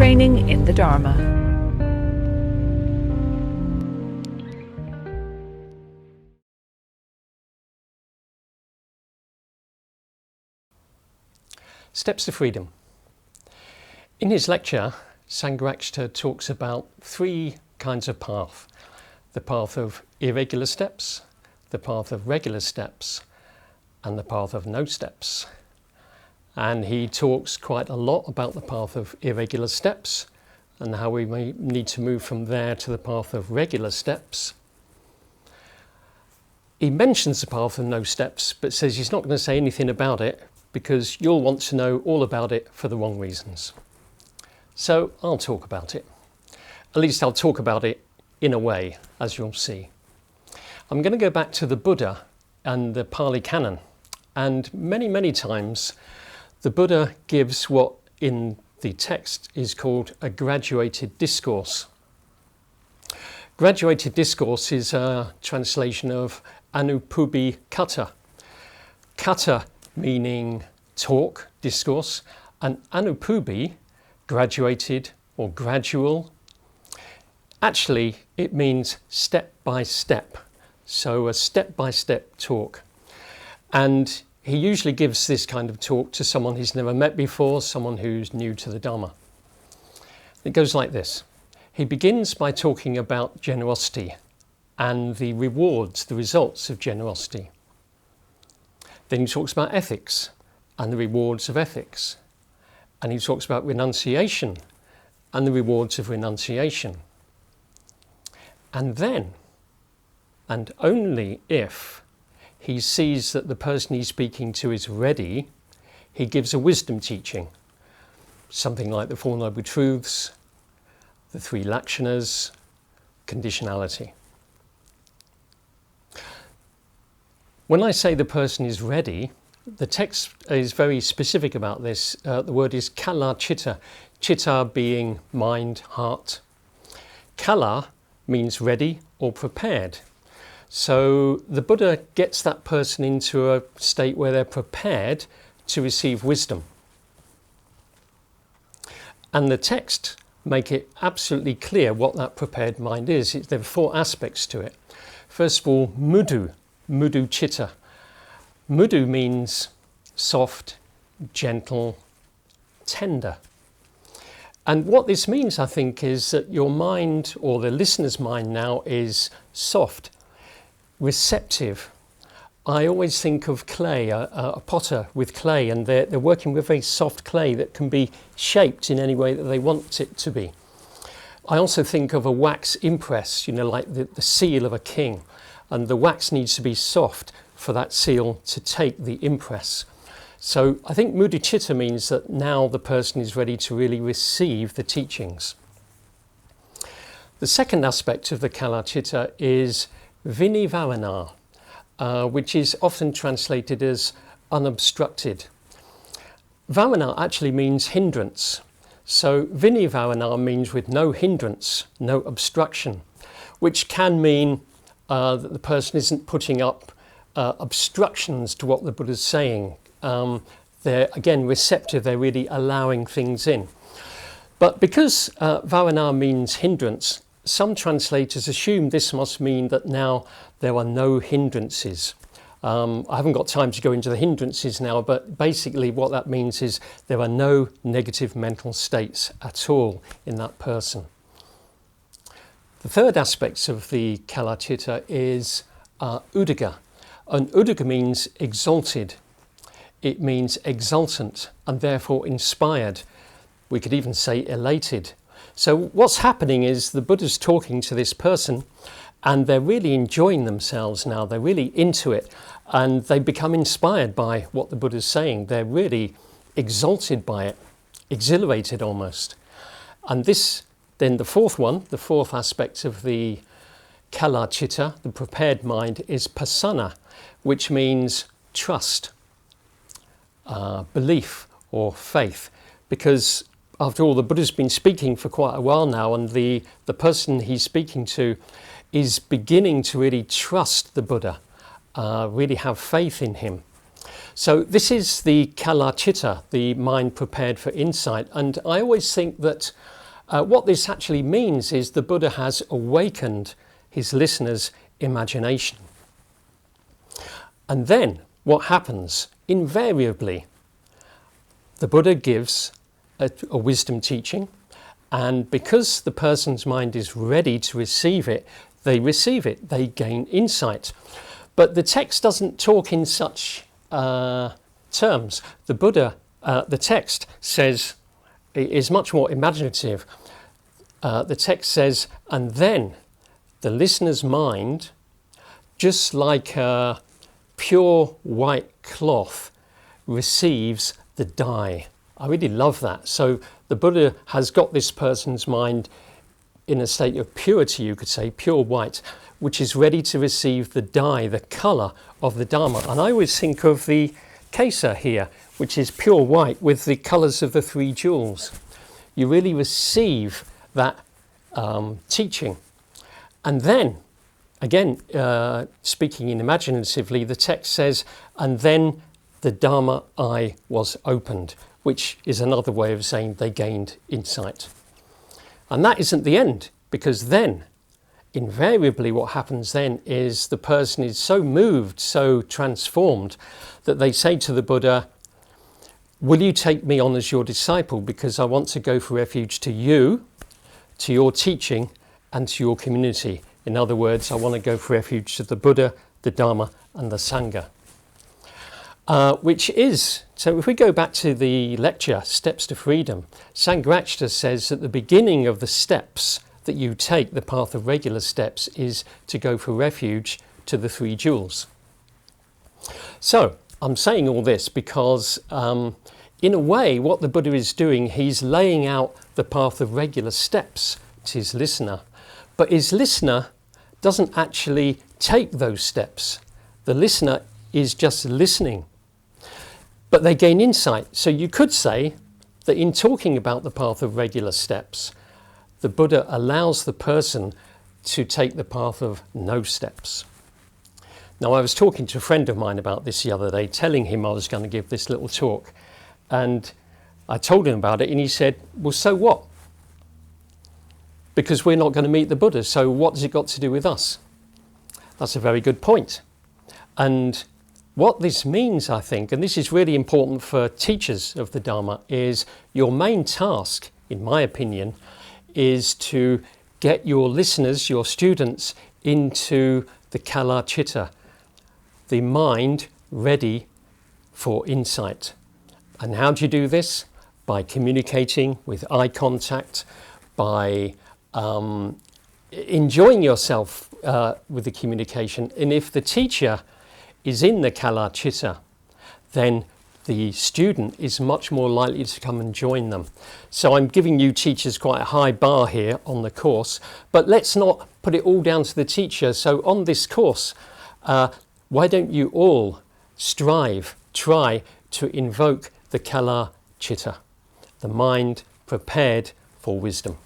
training in the Dharma. Steps to Freedom. In his lecture, Sangharakshita talks about three kinds of path. The path of irregular steps, the path of regular steps, and the path of no steps. And he talks quite a lot about the path of irregular steps and how we may need to move from there to the path of regular steps. He mentions the path of no steps, but says he's not going to say anything about it because you'll want to know all about it for the wrong reasons. So I'll talk about it. At least I'll talk about it in a way, as you'll see. I'm going to go back to the Buddha and the Pali Canon. And many times the Buddha gives what in the text is called a graduated discourse. Graduated discourse is a translation of Anupubi Kata. Kata meaning talk, discourse, and Anupubi, graduated or gradual. Actually, it means step by step. So a step-by-step talk. And he usually gives this kind of talk to someone he's never met before, someone who's new to the Dharma. It goes like this. He begins by talking about generosity and the rewards, the results of generosity. Then he talks about ethics and the rewards of ethics. And he talks about renunciation and the rewards of renunciation. And then, and only if he sees that the person he's speaking to is ready, he gives a wisdom teaching. Something like the Four Noble Truths, the Three Lakshanas, conditionality. When I say the person is ready, the text is very specific about this. The word is kala chitta, chitta being mind, heart. Kala means ready or prepared. So the Buddha gets that person into a state where they're prepared to receive wisdom. And the text make it absolutely clear what that prepared mind is. There are four aspects to it. First of all, mudu chitta. Mudu means soft, gentle, tender. And what this means, I think, is that your mind, or the listener's mind now, is soft, receptive. I always think of clay, a potter with clay, and they're working with very soft clay that can be shaped in any way that they want it to be. I also think of a wax impress, like the seal of a king. And the wax needs to be soft for that seal to take the impress. So I think mudicitta means that now the person is ready to really receive the teachings. The second aspect of the kalachitta is vinivavana, which is often translated as unobstructed. Vavana actually means hindrance. So vinivavana means with no hindrance, no obstruction, which can mean that the person isn't putting up obstructions to what the Buddha's saying. They're, again, receptive, they're really allowing things in. But because Varana means hindrance, some translators assume this must mean that now there are no hindrances. I haven't got time to go into the hindrances now, but basically what that means is there are no negative mental states at all in that person. The third aspect of the kalachitta is udaga. And udaga means exalted. It means exultant and therefore inspired. We could even say elated. So what's happening is the Buddha's talking to this person and they're really enjoying themselves now. They're really into it and they become inspired by what the Buddha's saying. They're really exalted by it, exhilarated almost. And this, then the fourth aspect of the kalachitta, the prepared mind, is pasana, which means trust, belief or faith. Because after all, the Buddha's been speaking for quite a while now, and the person he's speaking to is beginning to really trust the Buddha, really have faith in him. So this is the kalachitta, the mind prepared for insight. And I always think that What this actually means is the Buddha has awakened his listener's imagination. And then what happens? Invariably, the Buddha gives a wisdom teaching, and because the person's mind is ready to receive it, they gain insight. But the text doesn't talk in such terms. The Buddha, the text says, is much more imaginative. The text says, and then the listener's mind, just like a pure white cloth, receives the dye. I really love that. So the Buddha has got this person's mind in a state of purity, you could say, pure white, which is ready to receive the dye, the colour of the Dharma. And I always think of the kesa here, which is pure white with the colours of the three jewels. You really receive that teaching. And then, again, speaking in imaginatively, the text says, and then the Dharma eye was opened, which is another way of saying they gained insight. And that isn't the end, because then, invariably what happens then is the person is so moved, so transformed, that they say to the Buddha, will you take me on as your disciple, because I want to go for refuge to you, to your teaching, and to your community. In other words, I want to go for refuge to the Buddha, the Dharma, and the Sangha. Which is, so if we go back to the lecture, Steps to Freedom, Sangharakshita says at the beginning of the steps that you take, the path of regular steps, is to go for refuge to the three jewels. So I'm saying all this because in a way what the Buddha is doing, he's laying out the path of regular steps to his listener, but his listener doesn't actually take those steps. The listener is just listening, but they gain insight. So you could say that in talking about the path of regular steps, the Buddha allows the person to take the path of no steps. Now, I was talking to a friend of mine about this the other day, telling him I was going to give this little talk, and I told him about it, and he said, well, so what? Because we're not going to meet the Buddha, so what has it got to do with us? That's a very good point. And what this means, I think, and this is really important for teachers of the Dharma, is your main task, in my opinion, is to get your listeners, your students, into the kala chitta, the mind ready for insight. And how do you do this? By communicating with eye contact, by enjoying yourself with the communication. And if the teacher is in the kala chitta, then the student is much more likely to come and join them. So I'm giving you teachers quite a high bar here on the course, but let's not put it all down to the teacher. So on this course, why don't you all try to invoke the kala chitta, the mind prepared for wisdom.